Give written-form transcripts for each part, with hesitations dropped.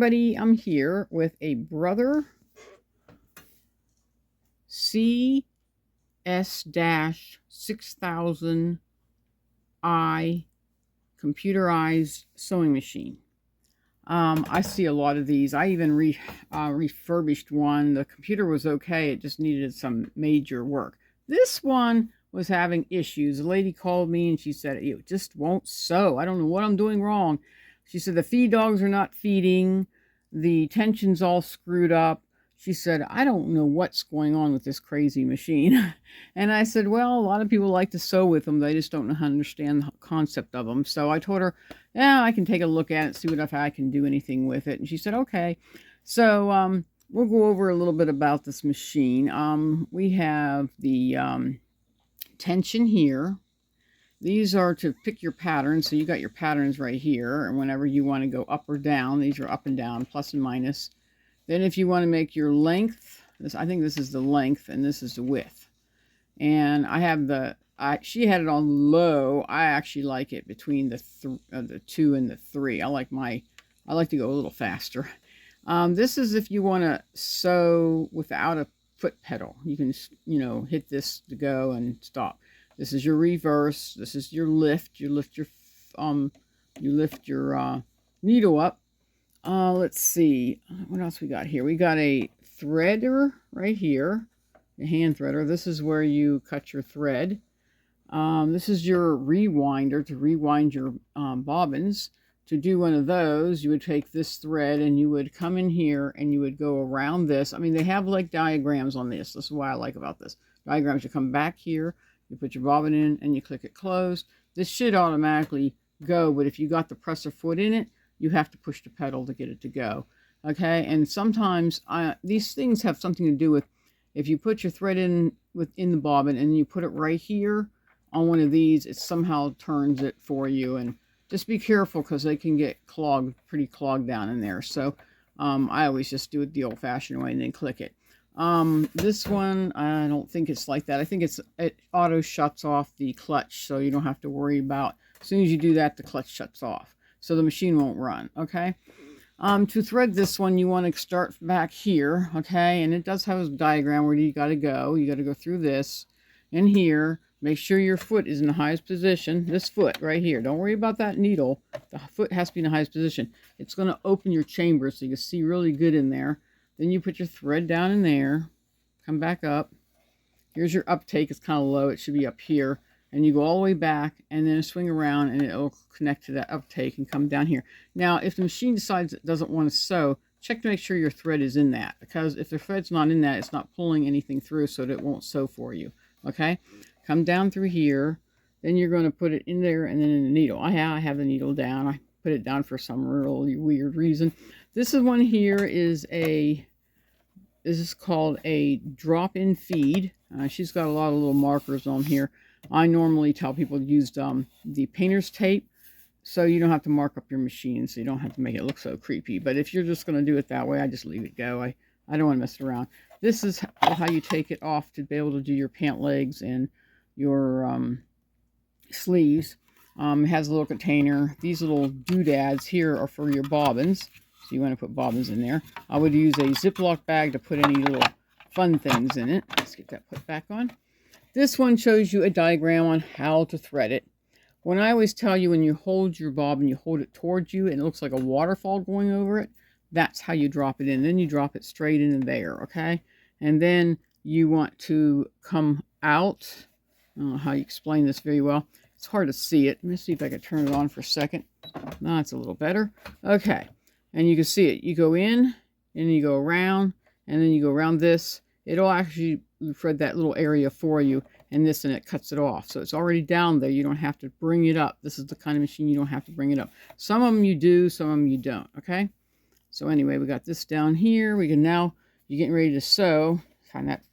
everybody, I'm here with a Brother CS-6000i computerized sewing machine. I see a lot of these. I even refurbished one. The computer was okay. It just needed some major work. This one was having issues. A lady called me and she said, it just won't sew. I don't know what I'm doing wrong. She said the feed dogs are not feeding. The tension's all screwed up. She said, I don't know what's going on with this crazy machine. And I said, well, a lot of people like to sew with them. They just don't know how to understand the concept of them. So I told her, yeah, I can take a look at it, see what if I can do anything with it. And she said, okay. So we'll go over a little bit about this machine. We have the tension here. These are to pick your patterns. So you got your patterns right here. And whenever you want to go up or down, these are up and down, plus and minus. Then if you want to make your length, I think this is the length and this is the width. And I have she had it on low. I actually like it between the 2 and the 3. I like to go a little faster. This is if you want to sew without a foot pedal. You can, hit this to go and stop. This is your reverse. This is your lift. You lift your needle up. Let's see, what else we got here? We got a threader right here, a hand threader. This is where you cut your thread. This is your rewinder to rewind your bobbins. To do one of those, you would take this thread and you would come in here and you would go around this. I mean, they have like diagrams on this. This is what I like about this. Diagrams, you come back here, you put your bobbin in and you click it closed. This should automatically go, but if you got the presser foot in it, you have to push the pedal to get it to go. Okay, and sometimes these things have something to do with if you put your thread in within the bobbin and you put it right here on one of these, it somehow turns it for you. And just be careful because they can get pretty clogged down in there. So I always just do it the old-fashioned way and then click it. This one, I don't think it's like that. I think it auto shuts off the clutch, so you don't have to worry about, as soon as you do that, the clutch shuts off. So the machine won't run, okay? To thread this one, you want to start back here, okay? And it does have a diagram where you got to go. You got to go through this and here. Make sure your foot is in the highest position. This foot right here. Don't worry about that needle. The foot has to be in the highest position. It's going to open your chamber so you can see really good in there. Then you put your thread down in there. Come back up. Here's your uptake. It's kind of low. It should be up here. And you go all the way back and then swing around and it'll connect to that uptake and come down here. Now, if the machine decides it doesn't want to sew, check to make sure your thread is in that, because if the thread's not in that, it's not pulling anything through, so that it won't sew for you. Okay? Come down through here. Then you're going to put it in there and then in the needle. I have the needle down. I put it down for some really weird reason. This is one here is this is called a drop-in feed. She's got a lot of little markers on here. I normally tell people to use the painter's tape so you don't have to mark up your machine, so you don't have to make it look so creepy. But if you're just going to do it that way, I just leave it go. I don't want to mess around. This is how you take it off to be able to do your pant legs and your sleeves. It has a little container. These little doodads here are for your bobbins. So you want to put bobbins in there. I would use a Ziploc bag to put any little fun things in it. Let's get that put back on. This one shows you a diagram on how to thread it. When I always tell you when you hold your bobbin, you hold it towards you and it looks like a waterfall going over it. That's how you drop it in. Then you drop it straight into there, okay? And then you want to come out. I don't know how you explain this very well. It's hard to see it. Let me see if I can turn it on for a second. No, it's a little better. Okay. And you can see it. You go in and you go around and then you go around this. It'll actually thread that little area for you, and it cuts it off. So it's already down there. You don't have to bring it up. This is the kind of machine you don't have to bring it up. Some of them you do, some of them you don't, okay? So anyway, we got this down here. We can now, you're getting ready to sew. Find that.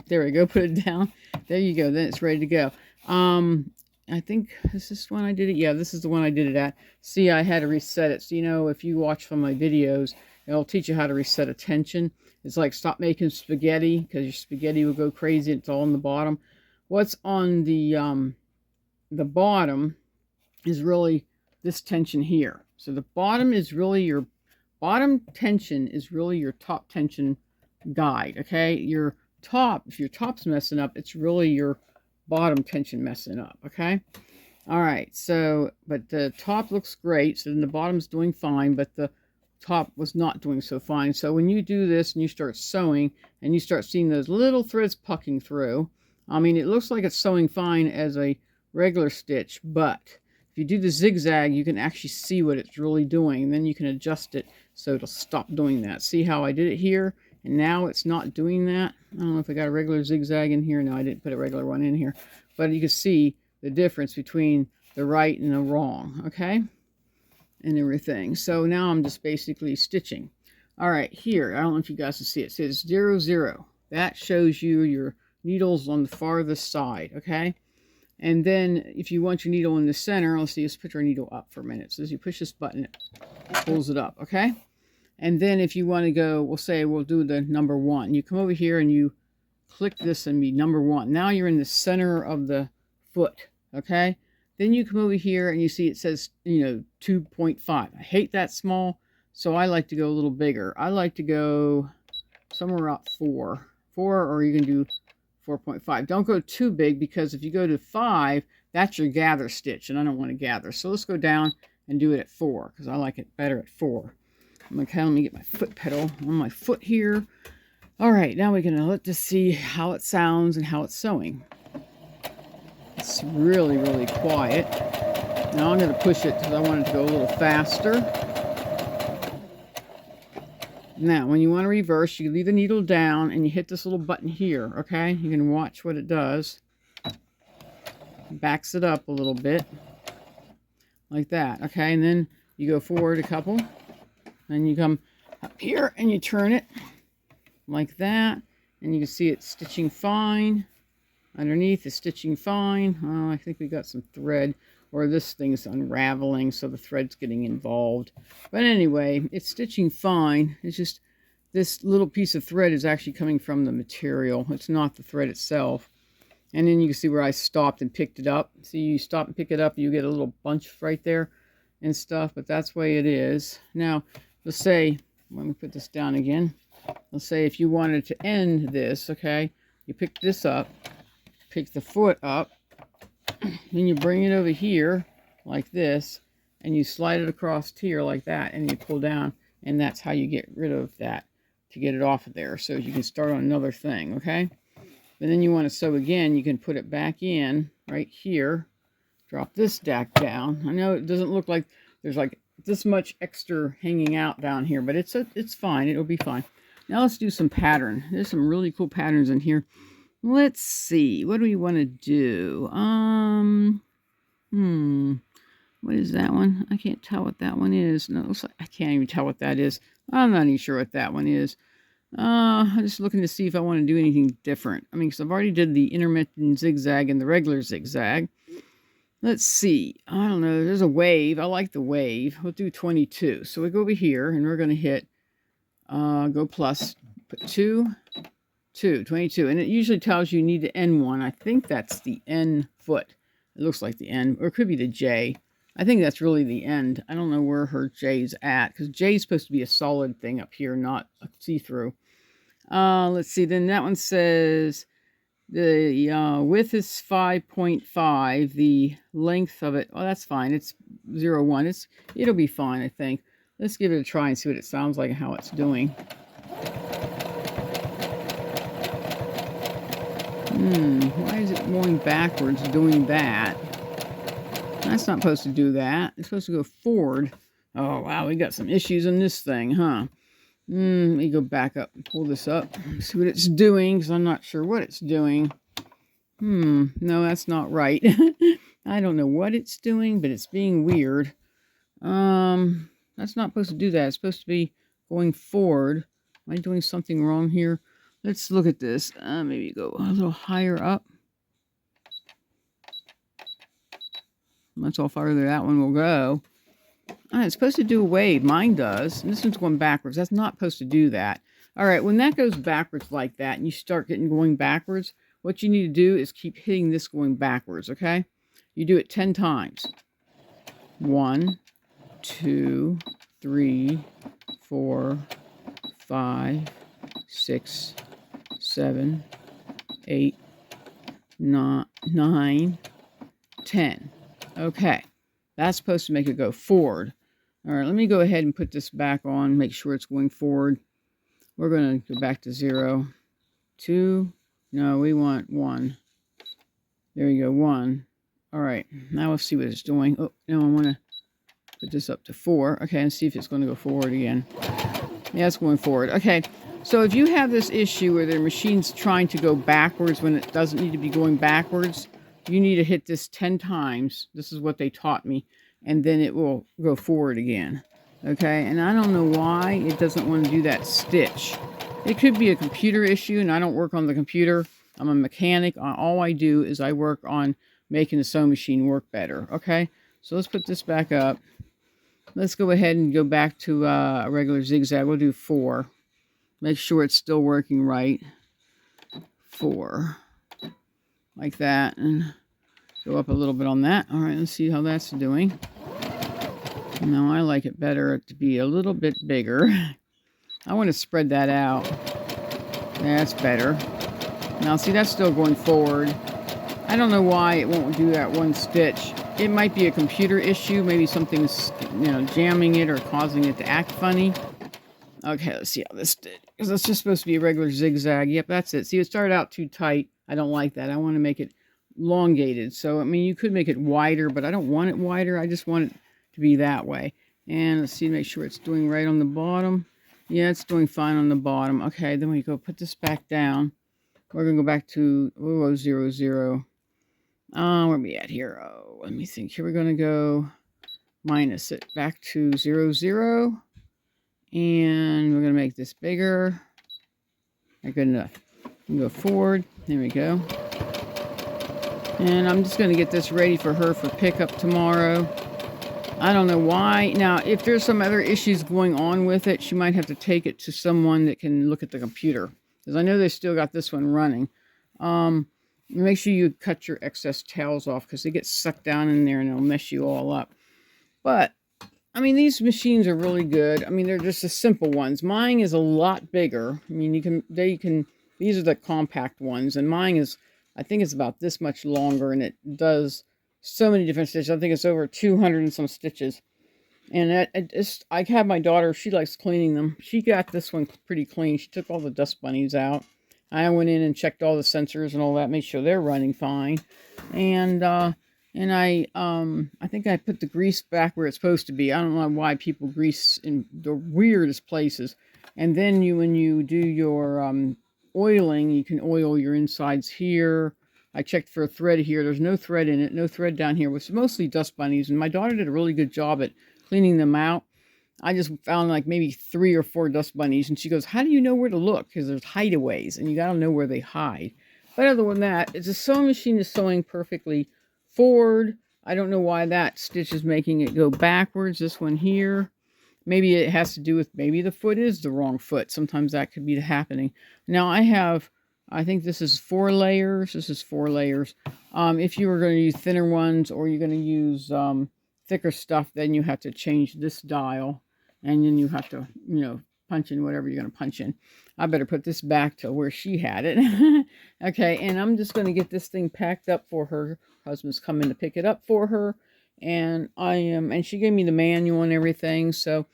There we go. Put it down. There you go. Then it's ready to go. I think this is one I did it. Yeah, this is the one I did it at. See, I had to reset it. So, if you watch from my videos, it'll teach you how to reset a tension. It's like stop making spaghetti because your spaghetti will go crazy. It's all on the bottom. What's on the bottom is really this tension here. So the bottom is really your bottom tension is really your top tension guide, okay? Your top, if your top's messing up, it's really your bottom tension messing up, okay? All right, so, but the top looks great, so then the bottom's doing fine, but the top was not doing so fine. So when you do this and you start sewing and you start seeing those little threads pucking through, I mean, it looks like it's sewing fine as a regular stitch, but if you do the zigzag, you can actually see what it's really doing, and then you can adjust it so it'll stop doing that. See how I did it here, and now it's not doing that? I don't know if I got a regular zigzag in here. No, I didn't put a regular one in here, but you can see the difference between the right and the wrong, okay? And everything. So now I'm just basically stitching. All right, here, I don't know if you guys can see it. It says 0, 0. That shows you your needles on the farthest side, okay? And then if you want your needle in the center, let's see, let's put our needle up for a minute. So as you push this button, it pulls it up, okay? And then if you want to go, we'll say we'll do the number 1. You come over here and you click this and be number 1. Now you're in the center of the foot, okay? Then you come over here and you see it says, 2.5. I hate that small, so I like to go a little bigger. I like to go somewhere up 4. 4, or you can do 4.5. Don't go too big, because if you go to 5, that's your gather stitch, and I don't want to gather. So let's go down and do it at 4, because I like it better at 4. Okay, let me get my foot pedal on my foot here. All right, now we're going to let this see how it sounds and how it's sewing. It's really, really quiet. Now I'm going to push it because I want it to go a little faster. Now, when you want to reverse, you leave the needle down and you hit this little button here, okay? You can watch what it does. Backs it up a little bit, like that, okay? And then you go forward a couple. Then you come up here and you turn it like that. And you can see it's stitching fine. Underneath is stitching fine. Oh, I think we got some thread, or this thing's unraveling, so the thread's getting involved. But anyway, it's stitching fine. It's just this little piece of thread is actually coming from the material. It's not the thread itself. And then you can see where I stopped and picked it up. See, you stop and pick it up, you get a little bunch right there and stuff, but that's the way it is. Now, let's say, let me put this down again. Let's say if you wanted to end this, okay, you pick this up, pick the foot up, then you bring it over here like this, and you slide it across here like that, and you pull down, and that's how you get rid of that, to get it off of there, so you can start on another thing, okay? And then you want to sew again, you can put it back in right here, drop this back down. I know it doesn't look like there's like this much extra hanging out down here, but it's fine. It'll be fine. Now let's do some pattern. There's some really cool patterns in here. Let's see. What do we want to do? What is that one? I can't tell what that one is. No, it looks like I can't even tell what that is. I'm not even sure what that one is. I'm just looking to see if I want to do anything different. I mean, because I've already did the intermittent zigzag and the regular zigzag. Let's see. I don't know. There's a wave. I like the wave. We'll do 22. So we go over here and we're going to hit, go plus, put 2, 22. And it usually tells you need to end one. I think that's the end foot. It looks like the end, or it could be the J. I think that's really the end. I don't know where her J's at, because J is supposed to be a solid thing up here, not a see-through. Let's see. Then that one says the width is 5.5. The length of it, oh, that's fine. It's 0.1. It'll be fine, I think. Let's give it a try and see what it sounds like and how it's doing. Why is it going backwards doing that? That's not supposed to do that. It's supposed to go forward. Oh, wow, we got some issues in this thing, huh? Let me go back up and pull this up. See what it's doing, because I'm not sure what it's doing. No, that's not right. I don't know what it's doing, but it's being weird. That's not supposed to do that. It's supposed to be going forward. Am I doing something wrong here? Let's look at this. Maybe go a little higher up. That's how farther that one will go. It's supposed to do a wave. Mine does. And this one's going backwards. That's not supposed to do that. All right, when that goes backwards like that and you start going backwards, what you need to do is keep hitting this going backwards, okay? You do it 10 times. 1, 2, 3, 4, 5, 6, 7, 8, 9, 10. Okay, that's supposed to make it go forward. All right, let me go ahead and put this back on, make sure it's going forward. We're going to go back to 0, 2, no, we want 1. There you go, 1. All right, now we'll see what it's doing. Oh, no, I want to put this up to 4. Okay, and see if it's going to go forward again. Yeah, it's going forward. Okay, so if you have this issue where the machine's trying to go backwards when it doesn't need to be going backwards, you need to hit this 10 times. This is what they taught me. And then it will go forward again. Okay, and I don't know why it doesn't want to do that stitch. It could be a computer issue, and I don't work on the computer. I'm a mechanic. All I do is I work on making the sewing machine work better. Okay, so let's put this back up. Let's go ahead and go back to a regular zigzag. We'll do 4. Make sure it's still working right. 4. Like that. And go up a little bit on that. All right, let's see how that's doing. Now, I like it better to be a little bit bigger. I want to spread that out. That's better. Now, see, that's still going forward. I don't know why it won't do that one stitch. It might be a computer issue. Maybe something's, jamming it or causing it to act funny. Okay, let's see how this did. Because it's just supposed to be a regular zigzag. Yep, that's it. See, it started out too tight. I don't like that. I want to make it elongated. So, I mean, you could make it wider, but I don't want it wider. I just want it to be that way. And let's see, make sure it's doing right on the bottom. Yeah, it's doing fine on the bottom. Okay, then we go put this back down. We're going to go back to 0, 0. Where are we at here? Oh, let me think. Here we're going to go minus it back to 0, 0. And we're going to make this bigger. Not good enough. Go forward. There we go. And I'm just going to get this ready for her for pickup tomorrow. I don't know why. Now, if there's some other issues going on with it, she might have to take it to someone that can look at the computer. Because I know they still got this one running. Make sure you cut your excess tails off because they get sucked down in there and it'll mess you all up. But, I mean, these machines are really good. I mean, they're just the simple ones. Mine is a lot bigger. I mean, these are the compact ones. And mine is, I think it's about this much longer. And it does so many different stitches. I think it's over 200 and some stitches. And I have my daughter, she likes cleaning them. She got this one pretty clean. She took all the dust bunnies out. I went in and checked all the sensors and all that, made sure they're running fine. And I think I put the grease back where it's supposed to be. I don't know why people grease in the weirdest places. And then when you do your oiling, you can oil your insides here. I checked for a thread here. There's no thread in it, no thread down here. It's mostly dust bunnies, and my daughter did a really good job at cleaning them out. I just found like maybe 3 or 4 dust bunnies, and she goes, how do you know where to look? Because there's hideaways, and you got to know where they hide. But other than that, it's a sewing machine is sewing perfectly forward. I don't know why that stitch is making it go backwards, this one here. Maybe it has to do with, maybe the foot is the wrong foot. Sometimes that could be happening. Now I think this is 4 layers. This is 4 layers. If you were going to use thinner ones or you're going to use thicker stuff, then you have to change this dial. And then you have to, punch in whatever you're going to punch in. I better put this back to where she had it. Okay, and I'm just going to get this thing packed up for her. Husband's coming to pick it up for her. And and she gave me the manual and everything. So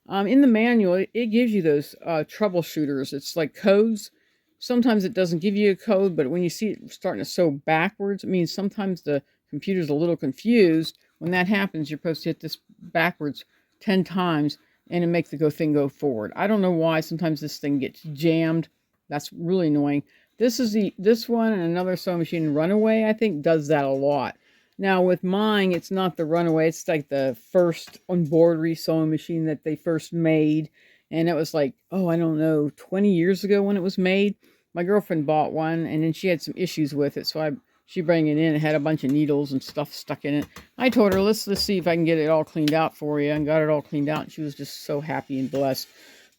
in the manual, it gives you those troubleshooters. It's like codes. Sometimes it doesn't give you a code, but when you see it starting to sew backwards, it means sometimes the computer's a little confused. When that happens, you're supposed to hit this backwards 10 times, and it makes the thing go forward. I don't know why. Sometimes this thing gets jammed. That's really annoying. This one and another sewing machine, Runaway, I think, does that a lot. Now, with mine, it's not the Runaway. It's like the first on-board sewing machine that they first made. And it was like, I don't know, 20 years ago when it was made. My girlfriend bought one, and then she had some issues with it. So she brought it in. It had a bunch of needles and stuff stuck in it. I told her, let's see if I can get it all cleaned out for you. And got it all cleaned out. And she was just so happy and blessed.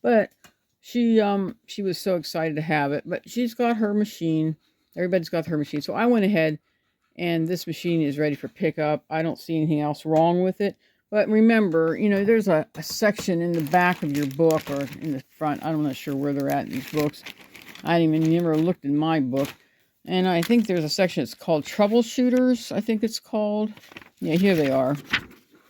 But she was so excited to have it. But she's got her machine. Everybody's got her machine. So I went ahead, and this machine is ready for pickup. I don't see anything else wrong with it. But remember, you know, there's a section in the back of your book or in the front. I'm not sure where they're at in these books. I didn't even never looked in my book. And I think there's a section, it's called Troubleshooters, I think it's called. Yeah, here they are.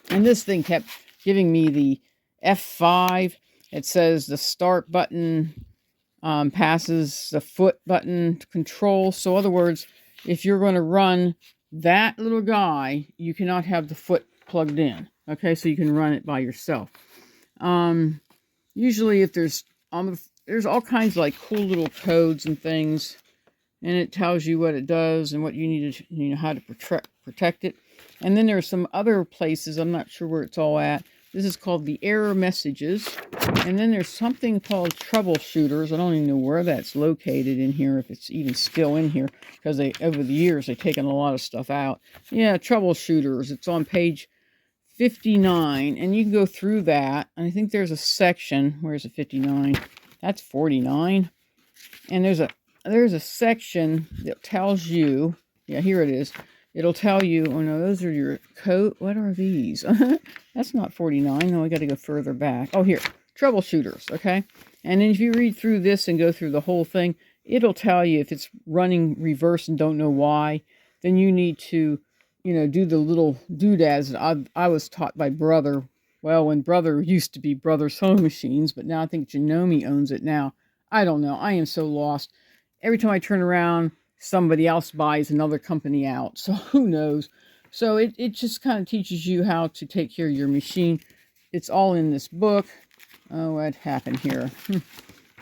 And this thing kept giving me the F5. It says the start button passes the foot button to control. So in other words, if you're going to run that little guy, you cannot have the foot plugged in. Okay, so you can run it by yourself. Usually if there's all kinds of like cool little codes and things, and it tells you what it does and what you need to, you know, how to protect it. And then there are some other places, I'm not sure where it's all at. This is called the error messages. And then there's something called troubleshooters. I don't even know where that's located in here, if it's even still in here, because they, over the years, they've taken a lot of stuff out. Yeah, troubleshooters. It's on page 59, and you can go through that. And I think there's a section. Where's the 59? That's 49. And there's a section that tells you, yeah, here it is. It'll tell you, oh no, those are your code. What are these? That's not 49. No, we got to go further back. Oh, here, troubleshooters, okay? And then if you read through this and go through the whole thing, it'll tell you if it's running reverse and don't know why, then you need to, you know, do the little doodads that I was taught by Brother. Well, when Brother used to be Brother Sewing Machines, but now I think Janome owns it now. I don't know. I am so lost. Every time I turn around, somebody else buys another company out. So who knows? So it just kind of teaches you how to take care of your machine. It's all in this book. Oh, what happened here?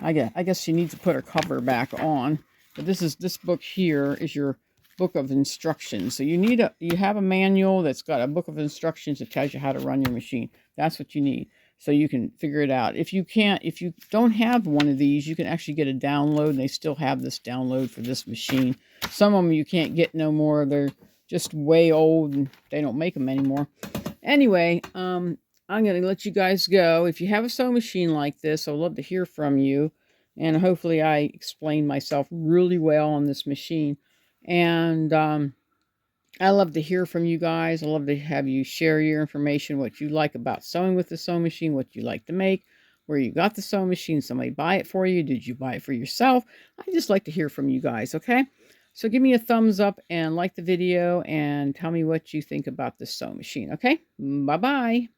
I guess she needs to put her cover back on. But this book here is your book of instructions. So you have a manual that's got a book of instructions that tells you how to run your machine. That's what you need, so you can figure it out. If you don't have one of these, you can actually get a download, and they still have this download for this machine. Some of them you can't get no more. They're just way old, and they don't make them anymore. Anyway, I'm going to let you guys go. If you have a sewing machine like this, I'd love to hear from you. And hopefully I explained myself really well on this machine. And I love to hear from you guys. I love to have you share your information, what you like about sewing with the sewing machine, what you like to make, where you got the sewing machine. Somebody buy it for you? Did you buy it for yourself? I just like to hear from you guys, okay? So give me a thumbs up and like the video and tell me what you think about this sewing machine, okay? Bye-bye.